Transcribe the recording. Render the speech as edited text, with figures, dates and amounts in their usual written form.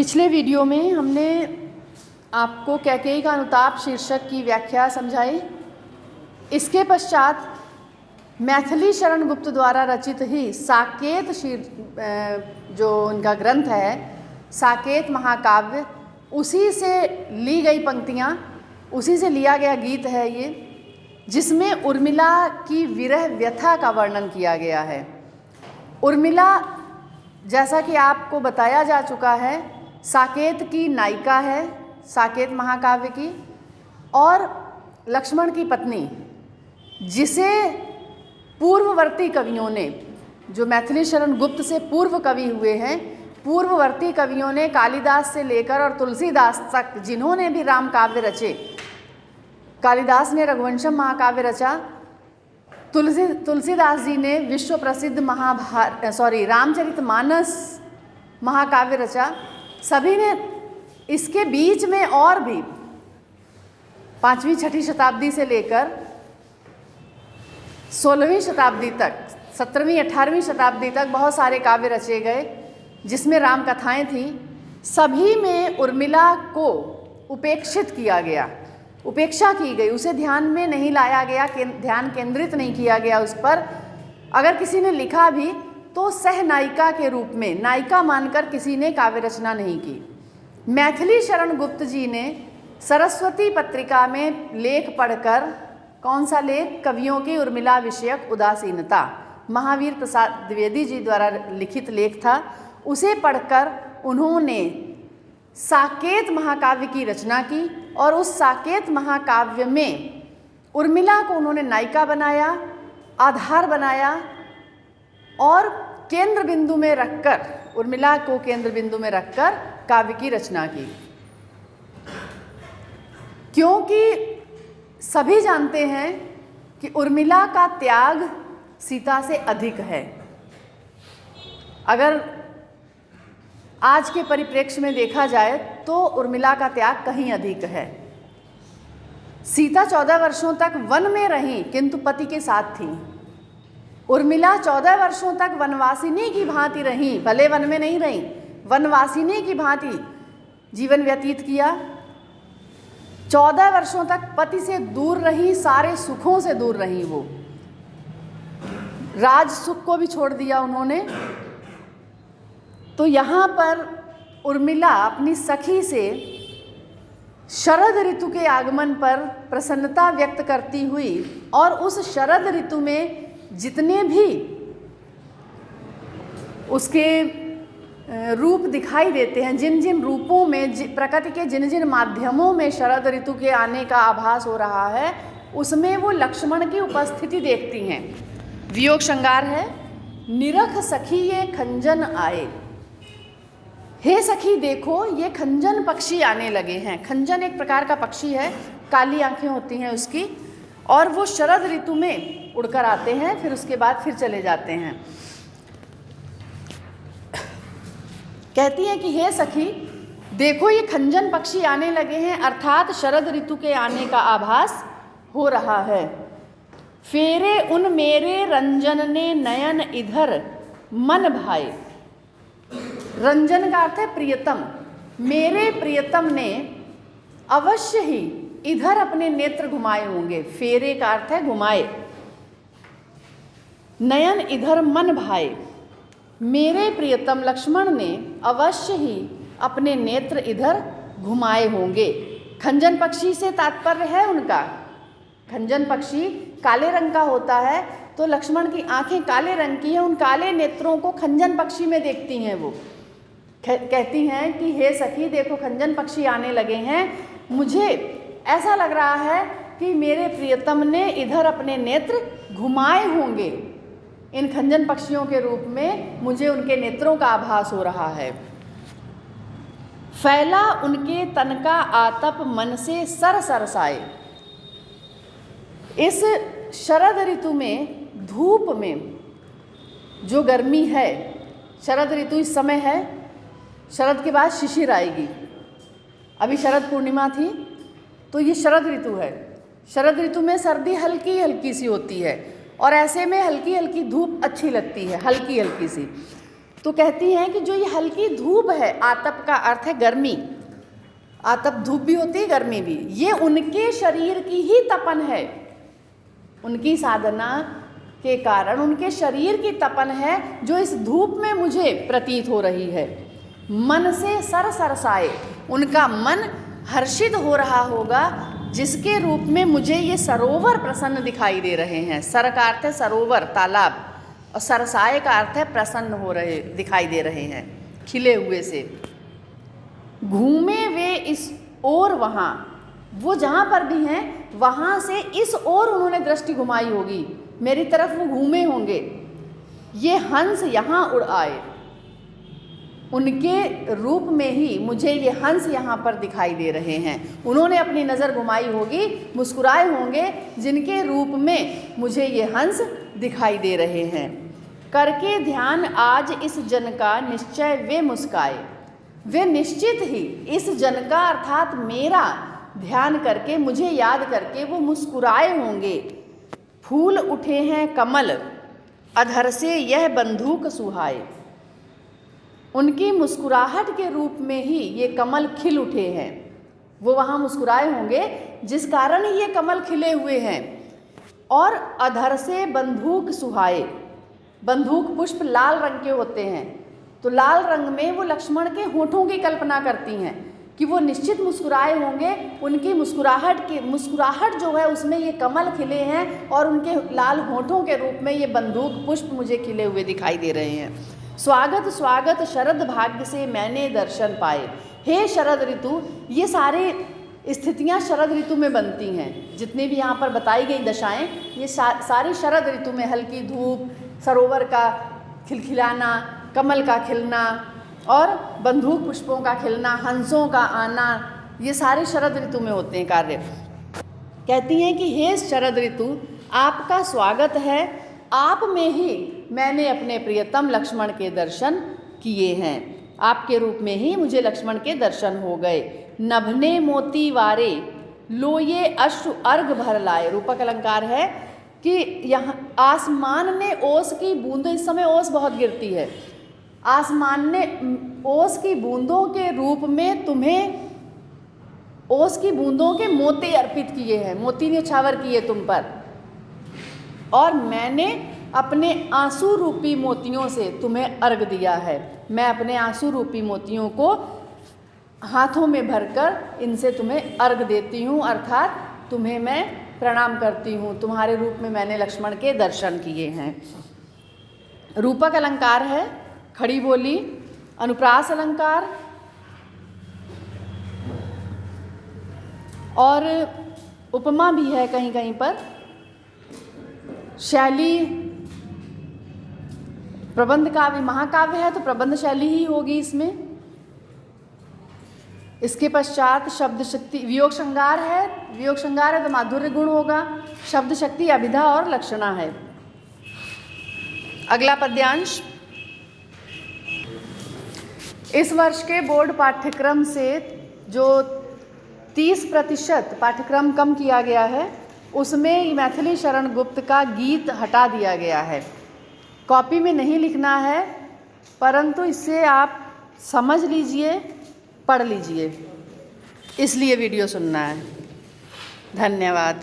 पिछले वीडियो में हमने आपको कैकेयी का अनुताप शीर्षक की व्याख्या समझाई। इसके पश्चात मैथिली शरण गुप्त द्वारा रचित ही साकेत जो उनका ग्रंथ है, साकेत महाकाव्य, उसी से ली गई पंक्तियाँ, उसी से लिया गया गीत है ये, जिसमें उर्मिला की विरह व्यथा का वर्णन किया गया है। उर्मिला, जैसा कि आपको बताया जा चुका है, साकेत की नायिका है, साकेत महाकाव्य की, और लक्ष्मण की पत्नी, जिसे पूर्ववर्ती कवियों ने, जो मैथिली शरण गुप्त से पूर्व कवि हुए हैं, पूर्ववर्ती कवियों ने कालिदास से लेकर और तुलसीदास तक, जिन्होंने भी राम काव्य रचे, कालिदास ने रघुवंशम महाकाव्य रचा, तुलसीदास जी ने विश्व प्रसिद्ध रामचरितमानस महाकाव्य रचा। सभी ने इसके बीच में और भी 5वीं 6वीं शताब्दी से लेकर 16वीं शताब्दी तक, 17वीं 18वीं शताब्दी तक बहुत सारे काव्य रचे गए, जिसमें राम कथाएं थीं। सभी में उर्मिला को उपेक्षित किया गया, उपेक्षा की गई, उसे ध्यान में नहीं लाया गया, ध्यान केंद्रित नहीं किया गया उस पर। अगर किसी ने लिखा भी तो सह नायिका के रूप में, नायिका मानकर किसी ने काव्य रचना नहीं की। मैथिली शरण गुप्त जी ने सरस्वती पत्रिका में लेख पढ़कर, कौन सा लेख? कवियों की उर्मिला विषयक उदासीनता, महावीर प्रसाद द्विवेदी जी द्वारा लिखित लेख था। उसे पढ़कर उन्होंने साकेत महाकाव्य की रचना की और उस साकेत महाकाव्य में उर्मिला को उन्होंने नायिका बनाया, आधार बनाया और केंद्र बिंदु में रखकर, उर्मिला को केंद्र बिंदु में रखकर काव्य की रचना की। क्योंकि सभी जानते हैं कि उर्मिला का त्याग सीता से अधिक है। अगर आज के परिप्रेक्ष्य में देखा जाए तो उर्मिला का त्याग कहीं अधिक है। सीता 14 वर्षों तक वन में रही किंतु पति के साथ थी। उर्मिला 14 वर्षों तक वनवासिनी की भांति रही, भले वन में नहीं रही, वनवासिनी की भांति जीवन व्यतीत किया। 14 वर्षों तक पति से दूर रही, सारे सुखों से दूर रही। वो राज सुख को भी छोड़ दिया उन्होंने। तो यहाँ पर उर्मिला अपनी सखी से शरद ऋतु के आगमन पर प्रसन्नता व्यक्त करती हुई और उस शरद ऋतु में जितने भी उसके रूप दिखाई देते हैं, जिन जिन रूपों में, प्रकृति के जिन जिन माध्यमों में शरद ऋतु के आने का आभास हो रहा है, उसमें वो लक्ष्मण की उपस्थिति देखती हैं। वियोग श्रृंगार है, निरख सखी ये खंजन आए। हे सखी देखो, ये खंजन पक्षी आने लगे हैं। खंजन एक प्रकार का पक्षी है, काली आंखें होती हैं उसकी, और वो शरद ऋतु में उड़कर आते हैं, फिर उसके बाद फिर चले जाते हैं। कहती हैं कि हे सखी देखो, ये खंजन पक्षी आने लगे हैं, अर्थात शरद ऋतु के आने का आभास हो रहा है। फेरे उन मेरे रंजन ने नयन इधर मन भाए। रंजन का अर्थ है प्रियतम। मेरे प्रियतम ने अवश्य ही इधर अपने नेत्र घुमाए होंगे। फेरे का अर्थ है घुमाए। नयन इधर मन भाए। मेरे प्रियतम लक्ष्मण ने अवश्य ही अपने नेत्र इधर घुमाए होंगे। खंजन पक्षी से तात्पर्य है उनका, खंजन पक्षी काले रंग का होता है, तो लक्ष्मण की आंखें काले रंग की हैं। उन काले नेत्रों को खंजन पक्षी में देखती हैं। वो कहती हैं कि हे सखी देखो, खंजन पक्षी आने लगे हैं, मुझे ऐसा लग रहा है कि मेरे प्रियतम ने इधर अपने नेत्र घुमाए होंगे। इन खंजन पक्षियों के रूप में मुझे उनके नेत्रों का आभास हो रहा है। फैला उनके तन का आतप मन से सर सरसाए। इस शरद ऋतु में, धूप में जो गर्मी है, शरद ऋतु इस समय है, शरद के बाद शिशिर आएगी। अभी शरद पूर्णिमा थी, तो ये शरद ऋतु है। शरद ऋतु में सर्दी हल्की हल्की सी होती है और ऐसे में हल्की हल्की धूप अच्छी लगती है, हल्की हल्की सी। तो कहती हैं कि जो ये हल्की धूप है, आतप का अर्थ है गर्मी, आतप धूप भी होती है गर्मी भी, ये उनके शरीर की ही तपन है, उनकी साधना के कारण उनके शरीर की तपन है जो इस धूप में मुझे प्रतीत हो रही है। मन से सरसाए, उनका मन हर्षित हो रहा होगा जिसके रूप में मुझे ये सरोवर प्रसन्न दिखाई दे रहे हैं। सर का अर्थ है सरोवर, तालाब, और सरसाए का अर्थ है प्रसन्न हो रहे, दिखाई दे रहे हैं, खिले हुए से। घूमे वे इस ओर वहाँ, वो जहाँ पर भी हैं वहाँ से इस ओर उन्होंने दृष्टि घुमाई होगी, मेरी तरफ वो घूमे होंगे। ये हंस यहाँ उड़ आए, उनके रूप में ही मुझे ये हंस यहाँ पर दिखाई दे रहे हैं। उन्होंने अपनी नज़र घुमाई होगी, मुस्कुराए होंगे, जिनके रूप में मुझे ये हंस दिखाई दे रहे हैं। करके ध्यान आज इस जन का निश्चय वे मुस्काए, वे निश्चित ही इस जन का अर्थात मेरा ध्यान करके, मुझे याद करके वो मुस्कुराए होंगे। फूल उठे हैं कमल अधर से यह बंधुक सुहाए, उनकी मुस्कुराहट के रूप में ही ये कमल खिल उठे हैं। वो वहाँ मुस्कुराए होंगे जिस कारण ही ये कमल खिले हुए हैं। और अधर से बंधुक सुहाए, बंधुक पुष्प लाल रंग के होते हैं, तो लाल रंग में वो लक्ष्मण के होठों की कल्पना करती हैं कि वो निश्चित मुस्कुराए होंगे। उनकी मुस्कुराहट जो है उसमें ये कमल खिले हैं और उनके लाल होठों के रूप में ये बंधुक पुष्प मुझे खिले हुए दिखाई दे रहे हैं। स्वागत स्वागत शरद भाग्य से मैंने दर्शन पाए, हे शरद ऋतु। ये सारी स्थितियाँ शरद ऋतु में बनती हैं, जितनी भी यहाँ पर बताई गई दशाएं, ये सारी शरद ऋतु में, हल्की धूप, सरोवर का खिलखिलाना, कमल का खिलना और बंधुक पुष्पों का खिलना, हंसों का आना, ये सारे शरद ऋतु में होते हैं कार्य। कहती हैं कि हे शरद ऋतु, आपका स्वागत है, आप में ही मैंने अपने प्रियतम लक्ष्मण के दर्शन किए हैं, आपके रूप में ही मुझे लक्ष्मण के दर्शन हो गए। नभने मोती वारे लोये अश्रु अर्घ भर लाए, रूपक अलंकार है कि यहाँ आसमान ने ओस की बूंदों, इस समय ओस बहुत गिरती है, आसमान ने ओस की बूंदों के रूप में तुम्हें, ओस की बूंदों के मोती अर्पित किए हैं, मोती न्यौछावर किए तुम पर, और मैंने अपने आंसू रूपी मोतियों से तुम्हें अर्घ दिया है। मैं अपने आंसू रूपी मोतियों को हाथों में भरकर इनसे तुम्हें अर्घ देती हूँ, अर्थात तुम्हें मैं प्रणाम करती हूँ, तुम्हारे रूप में मैंने लक्ष्मण के दर्शन किए हैं। रूपक अलंकार है, खड़ी बोली, अनुप्रास अलंकार और उपमा भी है कहीं कहीं पर। शैली प्रबंध काव्य, महाकाव्य है तो प्रबंध शैली ही होगी इसमें। इसके पश्चात शब्द शक्ति, वियोग श्रृंगार है, वियोग श्रृंगार है तो माधुर्य गुण होगा, शब्द शक्ति अभिधा और लक्षणा है। अगला पद्यांश, इस वर्ष के बोर्ड पाठ्यक्रम से जो 30% पाठ्यक्रम कम किया गया है उसमें मैथिली शरण गुप्त का गीत हटा दिया गया है। कॉपी में नहीं लिखना है, परंतु इससे आप समझ लीजिए, पढ़ लीजिए, इसलिए वीडियो सुनना है। धन्यवाद।